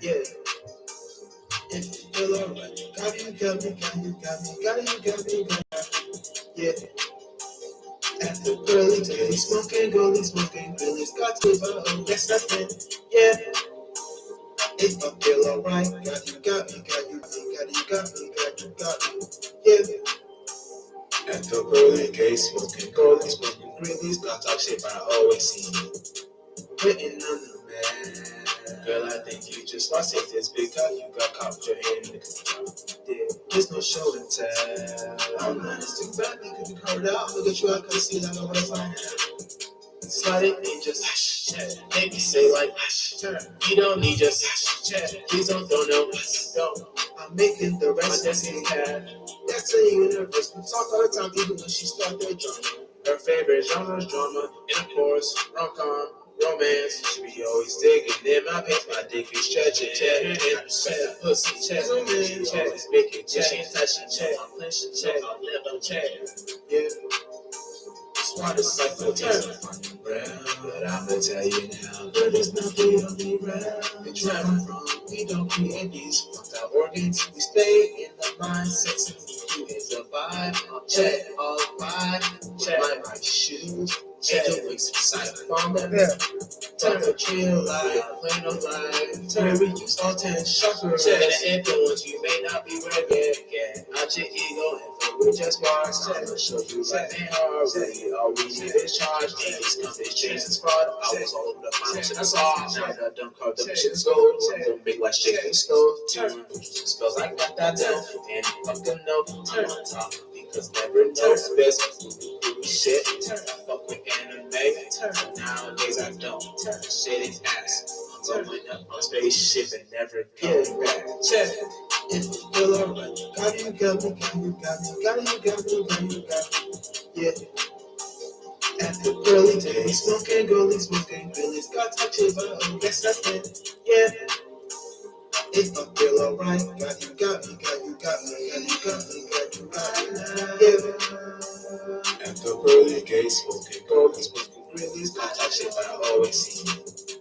Yeah, if you feel alright, got me, yeah. At the pearly days, smoking goalies, smoking grillies, got to oh, that's nothing, yeah. If I feel alright, got me, got me, yeah. At the pearly gates, smoking goalies, smoking grillies, got talk shit, but I always see you written on the man. Girl, I think you just lost it just because you got caught with your hand in the control. There's no show and tell. I'm not too bad, you could be covered out. I'ma get you out, cause see, like I'm gonna find out. Slide it and just hush, chat. Make me say like hush, turn. You don't need just hush, chat. Please don't throw no hush, don't. I'm making the rest of the cat. That's a universe. We talk all the time, even when she start their drama. Her favorite genre is drama, and of course, rom-com, romance. She be always digging in my pants, my dick be stretching, chat. And I said pussy, chat. She always making chat. She ain't touching, chat. I'm clenching, chat. I'll never chat. Yeah. Smart as cycle turn. But I'ma tell you now, but there's nothing on the ground. It's where I'm from. We don't create these fucked out organs. We stay in the mindset. You is a vibe. Check all vibe. Check my right shoes. Angel wings beside the farmer. Turn the chill life, play no life. Turn reduce all 10 chakras. Check the influence you may not be ready. Get out your ego and feel with just bars. I'ma show you life ain't hard. Really, all we need is charge. Niggas come, this chase is fraud. I was all over the mountain, I saw. Now the dumb card, the shit is gold. Don't make like shit in stove. Turn spells, I got that down. And fucking no, turn on top. Because never knows best. Shit, I fuck with anime. Nowadays I don't. Shit is ass. I'm rolling up on spaceship and never coming back. Check. If you feel alright, got me. Yeah. At the early days, smoking goalies, smoking grillies, got touches, but oh, guess that's it. Yeah. If I feel alright, got me. Yeah. At the early days, smoking goalies, smoking grillies, got touches, but I always see you.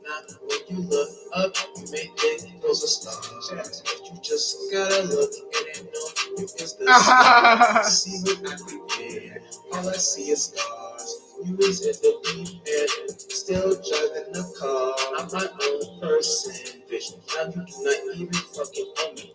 Now, when you look up, you may think those are stars, but you just gotta look and know you is the stars. See when I creep in, all I see is stars. You is in the deep end, still driving the car. I'm my own person, bitch. Now you do not even fucking owe me.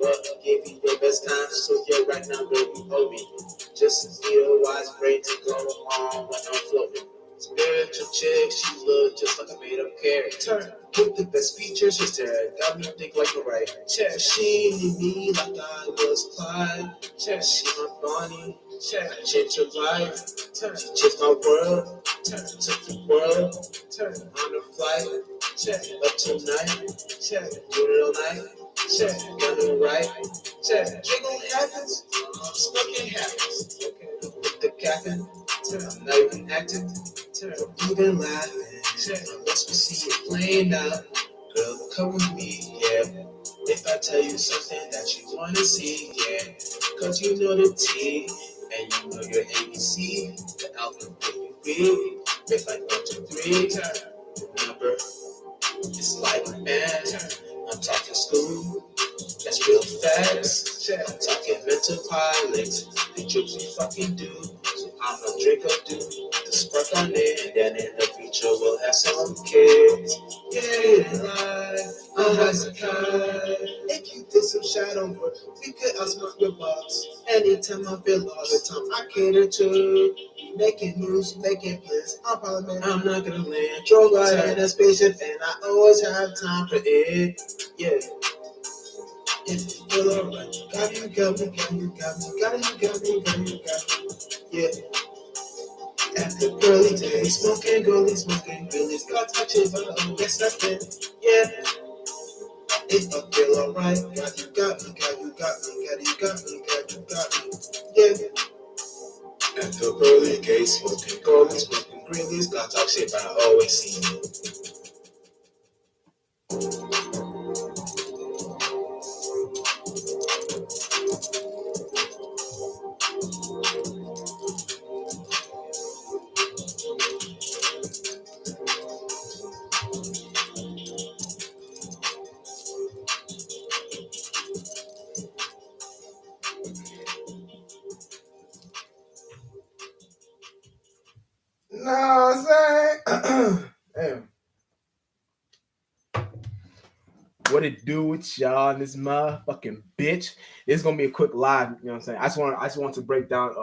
But I gave you your best time, so yeah, right now, girl, you owe me. Just need a wise brain to go on when I'm floating. Spiritual chick, she look just like a made up character. With the best features, she's there. Got me think like a right. Check, she need me like I was Clyde. Check, she my Bonnie. Check, I changed her life. She changed my world. Check, took the world. Check, on a flight. Check, up tonight. Check, do it all night. Check, got it right. Check, jiggle happens. Smoking happens. With the captain. I'm not even acting. Don't even laughing. Unless we see it playing out. Girl, come with me, yeah. If I tell you something that you wanna see, yeah. Cause you know the T, and you know your ABC. The alphabet you read. It's like 1, 2, 3. Remember, it's like math. I'm talking school. That's real facts. I'm talking mental pilots. The jokes we fucking do. So I'm a drink or do. The spark on it. And then in the future we'll have some kids. Yeah, life. I'm as a kite. If you did some shadow work, we could outsmart your boss. Anytime I feel lost, the time I cater to. Making moves, making plans. I'm not gonna land. Drove out in a spaceship and I always have time for it. Yeah. If you feel alright, got me. Yeah. At the early days, smoking goalies, smoking grillies, got touches, but oh, guess nothing. Yeah. If I feel alright, got me. Yeah. At the early days, smoking goalies, smoking grillies, got talk shit, but I always see you. What it do with y'all in this motherfucking bitch? It's gonna be a quick live. You know what I'm saying? I just want to break down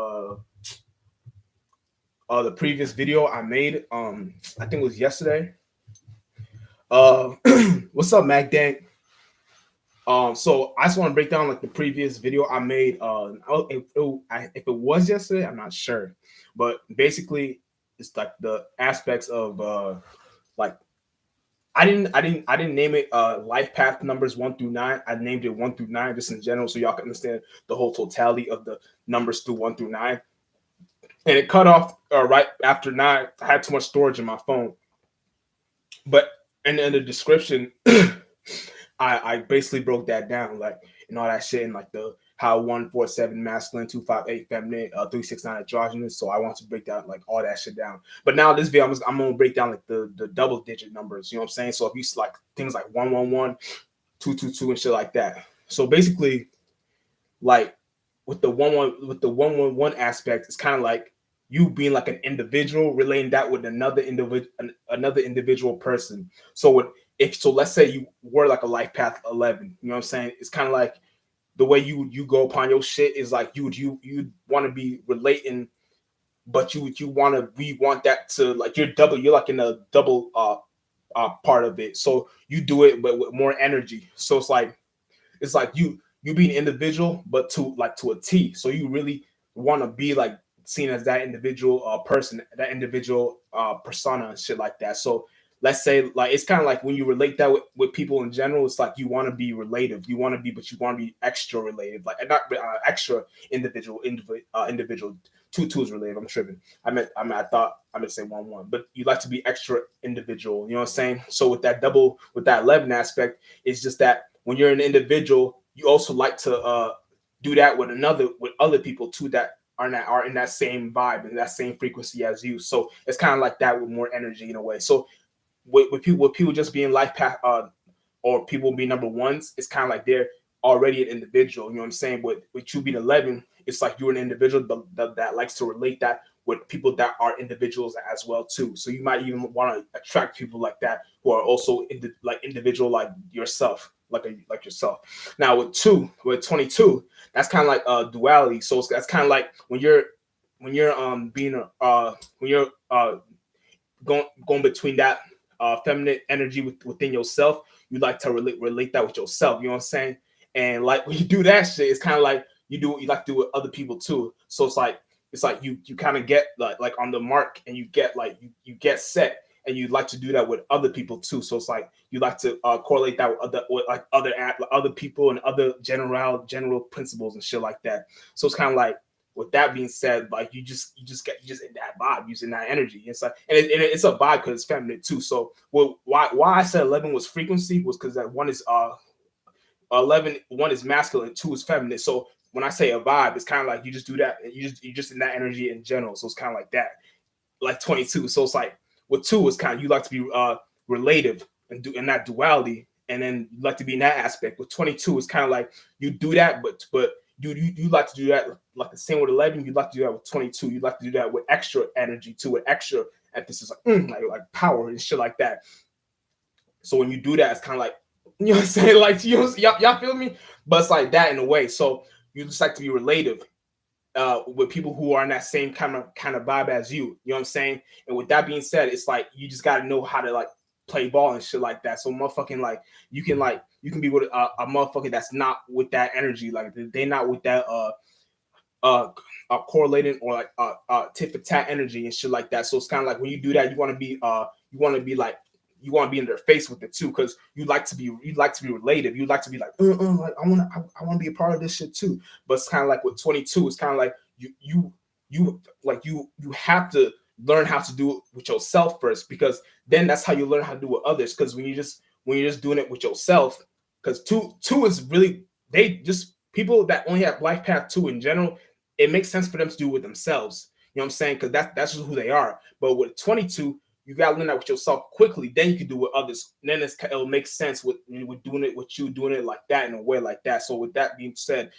the previous video I made. I think it was yesterday. Uh, what's up, Mac Dank? So I just want to break down like the previous video I made. If it was yesterday, I'm not sure, but basically it's like the aspects of like I didn't name it life path numbers 1 through 9. I named it 1 through 9 just in general, so y'all can understand the whole totality of the numbers through 1 through 9. And it cut off right after 9. I had too much storage in my phone, but in the description, I basically broke that down, like, and all that shit, and like the how 147 masculine, 258 feminine, 369 androgynous. So I want to break down like all that shit down. But now this video, I'm gonna break down like the double digit numbers. You know what I'm saying? So if you like things like 111, 222, and shit like that. So basically, like with the 111 aspect, it's kind of like you being like an individual relating that with another individual person. So let's say you were like a life path 11, you know what I'm saying? It's kind of like the way you go upon your shit is like you want to be relating, but you want that to like you're like in a double part of it. So you do it but with more energy. So it's like you be an individual, but to a T. So you really want to be like seen as that individual person, that individual persona and shit like that. So let's say like it's kind of like when you relate that with people in general, it's like you want to be relative. You want to be, but you want to be extra related, like not extra individual. Two is related. I'm tripping. I thought I meant to say 1 1, but you like to be extra individual. You know what I'm saying? So with that 11 aspect, it's just that when you're an individual, you also like to do that with other people too that are in that same vibe and that same frequency as you. So it's kind of like that with more energy in a way. So with people just being life path or people being number ones, it's kind of like they're already an individual. You know what I'm saying? With you being 11, it's like you're an individual that likes to relate that with people that are individuals as well too. So you might even want to attract people like that who are also individual like yourself, like yourself. Now with 22, that's kind of like duality. So that's kind of like when you're being when you're going between that feminine energy within yourself, you like to relate that with yourself. You know what I'm saying? And like when you do that shit, it's kind of like you like to do with other people too. So it's like you kind of get like on the mark, and you get like you get set, and you like to do that with other people too. So it's like you like to correlate that with other people and other general principles and shit like that. So it's kind of like, with that being said, like you just in that vibe, using that energy. It's like, and it's a vibe because it's feminine too. So why I said 11 was frequency was because that one is 11, one is masculine, two is feminine. So when I say a vibe, it's kind of like you just do that, you just in that energy in general. So it's kind of like that, like 22. So it's like with two, it's kind of you like to be relative and do in that duality, and then you like to be in that aspect. With 22, it's kind of like you do that, but you like to do that like the same with 11. You like to do that with 22. You like to do that with extra energy too, with extra emphasis, like power and shit like that. So when you do that, it's kind of like, you know what I'm saying, like y'all feel me? But it's like that in a way. So you just like to be relative with people who are in that same kind of vibe as you. You know what I'm saying? And with that being said, it's like you just gotta know how to like play ball and shit like that. So motherfucking you can be with a motherfucker that's not with that energy. Like they not with that correlating or like tit for tat energy and shit like that. So it's kind of like when you do that, you want to be like you want to be in their face with it too, because you like to be related. You like to be like, like I want to be a part of this shit too. But it's kind of like with 22, it's kind of like you have to learn how to do it with yourself first, because then that's how you learn how to do it with others. Because when you're just doing it with yourself, because two is really, they just people that only have life path 2 in general, it makes sense for them to do it with themselves. You know what I'm saying? Because that's just who they are. But with 22, you gotta learn that with yourself quickly. Then you can do it with others. And then it'll make sense with doing it with you doing it like that, in a way like that. So with that being said,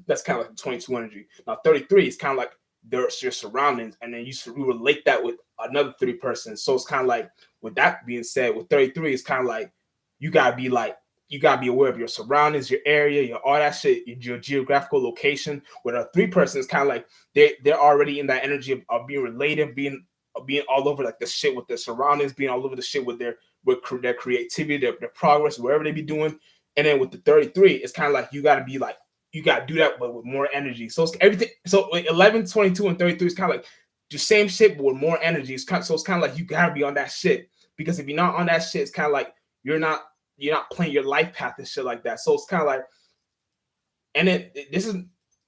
that's kind of like the 22 energy. Now 33 is kind of like your surroundings, and then you relate that with another 3 person. So it's kind of like, with that being said, with 33, it's kind of like you gotta be like you gotta be aware of your surroundings, your area, your all that shit, your geographical location. With a three person, it's kind of like they're already in that energy of being related, being all over like the shit with their surroundings, being all over the shit with their creativity, their progress, wherever they be doing. And then with the 33, it's kind of like you gotta be like you gotta do that, but with more energy. So it's everything. So like 11, 22, and 33 is kind of like the same shit, but with more energy. So it's kind of like you gotta be on that shit because if you're not on that shit, it's kind of like you're not you're not playing your life path and shit like that. So it's kind of like, and then this is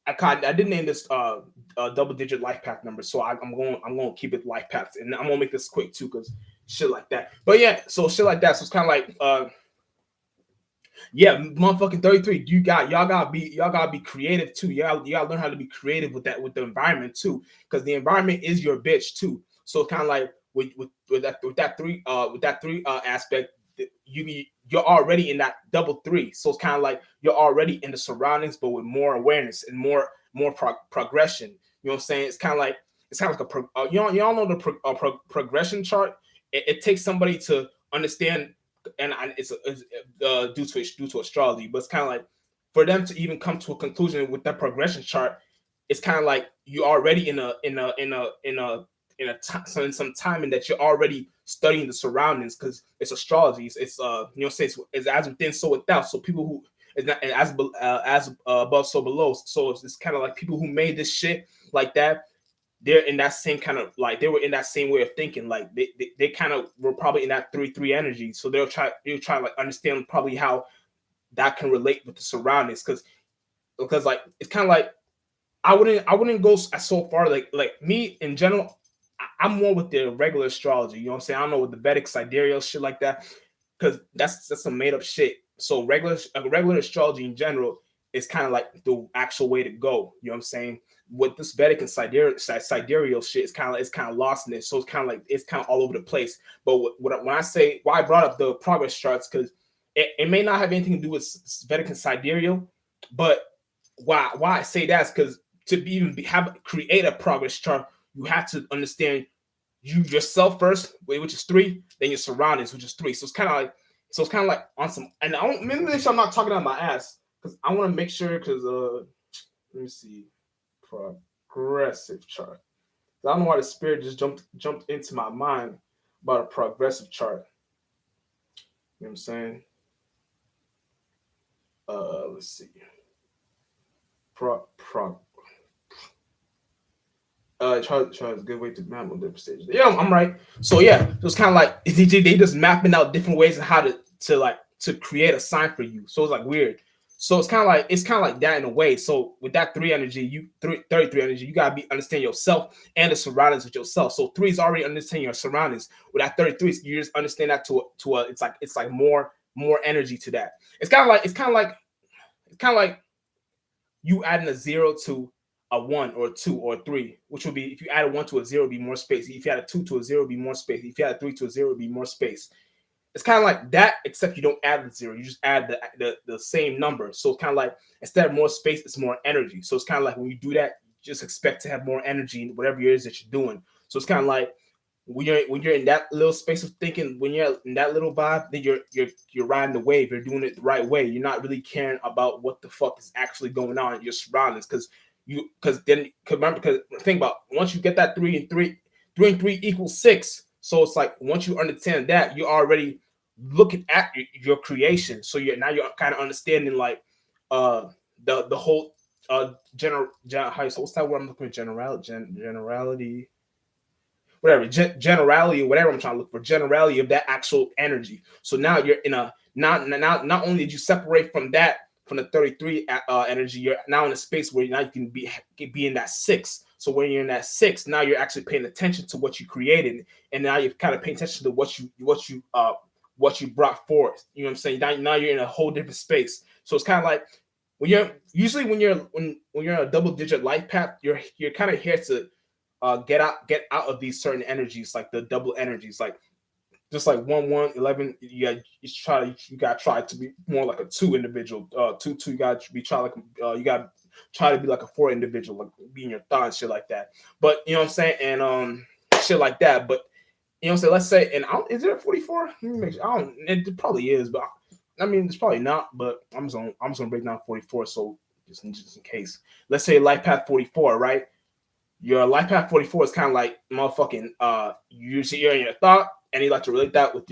I didn't name this double digit life path number, so I'm going to keep it life paths, and I'm gonna make this quick too because shit like that. But yeah, so shit like that. So it's kind of like yeah, motherfucking 33. Y'all gotta be creative too. Y'all gotta learn how to be creative with the environment too, because the environment is your bitch too. So it's kind of like with that three aspect, you're already in that double three. So it's kind of like you're already in the surroundings, but with more awareness and more progression. You know what I'm saying? It's kind of like y'all know the progression chart. It takes somebody to understand, and it's due to astrology, but it's kind of like for them to even come to a conclusion with that progression chart. It's kind of like you already in some time in that you're already studying the surroundings because it's astrology. It's you know say it's as within so without. So people who is not as above so below. So it's kind of like people who made this shit like that. They're in that same kind of like they were in that same way of thinking. Like they kind of were probably in that 3-3 energy. So they'll try to like understand probably how that can relate with the surroundings because like it's kind of like I wouldn't go so far like me in general. I'm more with the regular astrology. You know what I'm saying? I don't know with the Vedic sidereal shit like that because that's some made up shit. So regular astrology in general is kind of like the actual way to go. You know what I'm saying? With this Vedic and sidereal shit, it's kind of lost in it. So it's kind of all over the place. But when I say why I brought up the progress charts because it may not have anything to do with Vedic and sidereal, but why I say that's because to be even create a progress chart, you have to understand you yourself first, which is 3, then your surroundings, which is 3. So it's kind of like on some. And I don't maybe make sure I'm not talking out my ass because I want to make sure because let me see progressive chart. I don't know why the spirit just jumped into my mind about a progressive chart. You know what I'm saying? Let's see. Pro chart is a good way to map on different stages. Yeah, I'm right. So yeah, so it's kind of like they just mapping out different ways of how to create a sign for you. So it's like weird. So it's kind of like that in a way. So with that 3 energy, 33 energy, you gotta be understand yourself and the surroundings with yourself. So 3 is already understanding your surroundings. With that 33, you just understand that to a it's like more energy to that. It's kind of like you adding a 0 to a 1 or a 2 or a 3, which would be if you add a 1 to a 0, it'd be more space. If you add a 2 to a 0, it'd be more space. If you add a 3 to a 0, it'd be more space. It's kind of like that, except you don't add the 0. You just add the same number. So it's kind of like instead of more space, it's more energy. So it's kind of like when you do that, you just expect to have more energy in whatever it is that you're doing. So it's kind of like when you're in that little space of thinking, when you're in that little vibe, then you're riding the wave. You're doing it the right way. You're not really caring about what the fuck is actually going on in your surroundings because remember because think about once you get that 3 and 3 equals 6. So it's like once you understand that, you're already looking at your creation. So you're kind of understanding like uh the whole what's that word I'm looking for generality whatever generality or whatever I'm trying to look for generality of that actual energy. So now you're in a not only did you separate from that from the 33 energy, you're now in a space where now you can be in that 6. So when you're in that 6, now you're actually paying attention to what you created, and now you're kind of paying attention to what you brought forth. You know what I'm saying? Now you're in a whole different space. So it's kind of like when you're usually when you're in a double digit life path, you're kind of here to get out of these certain energies, like the double energies, like just like 1-1-11. You gotta try to be more like a 2 individual. 2-2, you gotta be try like you gotta try to be like a 4 individual, like being your thought and shit like that. But you know what I'm saying, and shit like that. But you know what I'm saying. Let's say, and is there a 44? Let me make sure. I don't. It probably is, but I mean, it's probably not, but I'm just gonna break down 44. So just in case, let's say life path 44, right? Your life path 44 is kind of like motherfucking you're in your thought, and you like to relate that with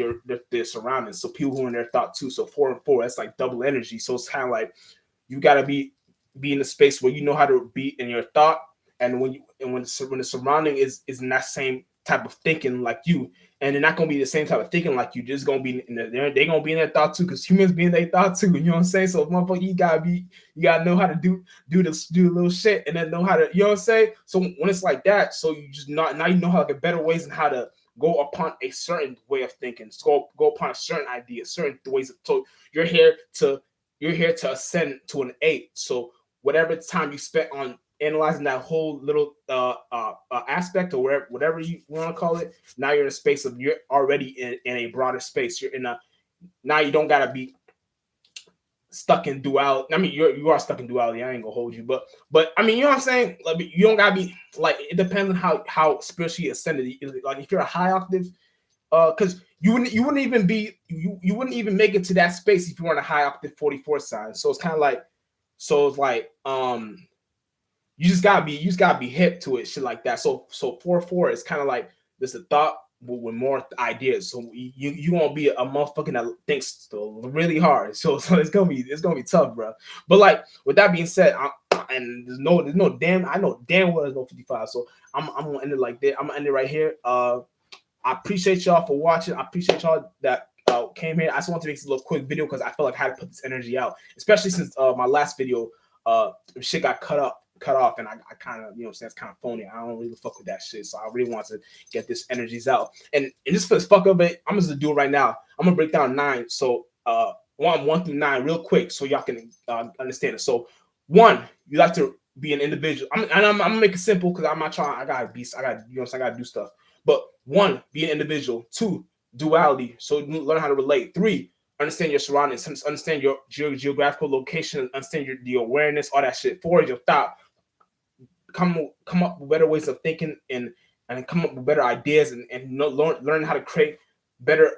their surroundings. So people who are in their thought too. So 4 and 4, that's like double energy. So it's kind of like you gotta be in a space where you know how to be in your thought, and when the surrounding is in that same type of thinking like you, and they're not gonna be the same type of thinking like you, just gonna be in they're gonna be in their thought too, because humans be in their thought too. You know what I'm saying? So motherfucker, you gotta know how to do a little shit, and then know how to, you know what I'm saying? So when it's like that, so you just not now you know how like better ways and how to go upon a certain way of thinking, so go upon a certain idea, certain ways of. So you're here to you're here to ascend to an 8. So whatever time you spent on analyzing that whole little aspect, or whatever you want to call it, now you're in a space of you're already in a broader space. You're in a now you don't gotta be stuck in duality. I mean, you are stuck in duality. I ain't gonna hold you, but I mean, you know what I'm saying? Like, you don't gotta be like, it depends on how spiritually ascended. Like if you're a high octave, because you wouldn't even be you wouldn't even make it to that space if you weren't a high octave 44 sign. So it's kind of like, so it's like you just gotta be hip to it, shit like that. So 4-4 is kind of like this a thought with more ideas. So you won't be a motherfucker that thinks really hard. So it's gonna be tough, bro. But like with that being said, and there's no damn, I know damn well there's no 55. So I'm gonna end it like that. I'm gonna end it right here. I appreciate y'all for watching. I appreciate y'all that came here. I just want to make this a little quick video because I felt like I had to put this energy out, especially since my last video shit got cut off, and I kind of, you know, it's kind of phony. I don't really fuck with that shit, so I really want to get this energies out. And just for the fuck of it, I'm just gonna do it right now. I'm gonna break down 9. So 1 through 9 real quick, so y'all can understand it. So 1, you like to be an individual. I'm gonna make it simple because I'm not trying. I gotta be. I got, you know, I gotta do stuff. But 1, be an individual. 2, duality. So learn how to relate. 3, understand your surroundings, understand your geographical location, understand the awareness, all that shit. 4 is your thought. Come up with better ways of thinking, and come up with better ideas, and learn how to create better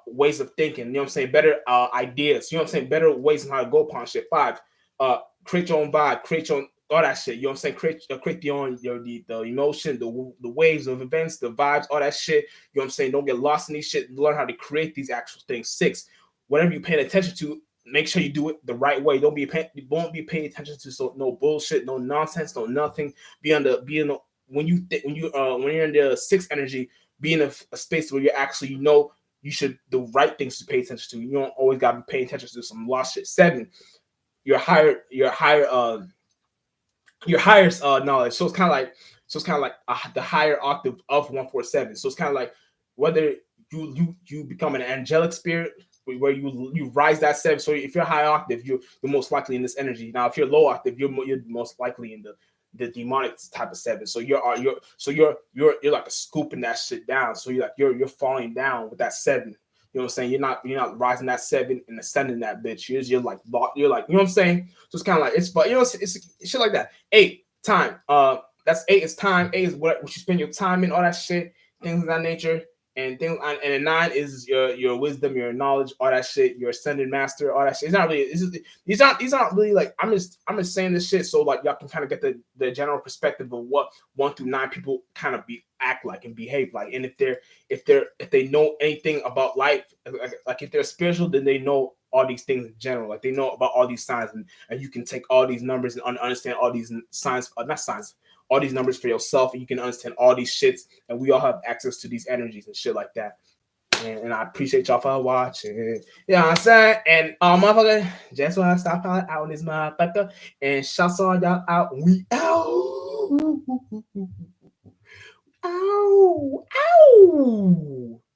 ways of thinking. You know what I'm saying? Better ideas. You know what I'm saying? Better ways on how to go upon shit. 5, create your own vibe, create your own, all that shit. You know what I'm saying? Create your own, the emotion, the waves of events, the vibes, all that shit. You know what I'm saying? Don't get lost in these shit. Learn how to create these actual things. 6, whatever you're paying attention to, make sure you do it the right way. Don't be won't be paying attention to no bullshit, no nonsense, no nothing. When you're in the 6 energy, be in a space where you're actually, you know, you should the right things to pay attention to. You don't always gotta be paying attention to some lost shit. 7, your higher knowledge. So it's kind of like the higher octave of 147. So it's kind of like whether you become an angelic spirit where you rise that 7. So if you're high octave, you're most likely in this energy. Now if you're low octave, you're most likely in the demonic type of 7. So you're like a scooping that shit down. So you're falling down with that 7. You know what I'm saying? You're not rising that 7 and ascending that bitch. You're like, you know what I'm saying? So it's kind of like, it's, but you know, it's shit like that. 8, time. That's 8 is time. 8 is what you spend your time in, all that shit, things of that nature. And a 9 is your wisdom, your knowledge, all that shit, your ascended master, all that shit. It's not really, these aren't really like, I'm just saying this shit so like y'all can kind of get the general perspective of what 1 through 9 people kind of act like and behave like. And if they know anything about life, like if they're spiritual, then they know all these things in general. Like they know about all these signs, and you can take all these numbers and understand all these signs, not signs, all these numbers for yourself, and you can understand all these shits, and we all have access to these energies and shit like that. And I appreciate y'all for watching. You know what I'm saying? And motherfucker, just want to stop out on this motherfucker. And shouts all y'all out. We out. Ow. Ow.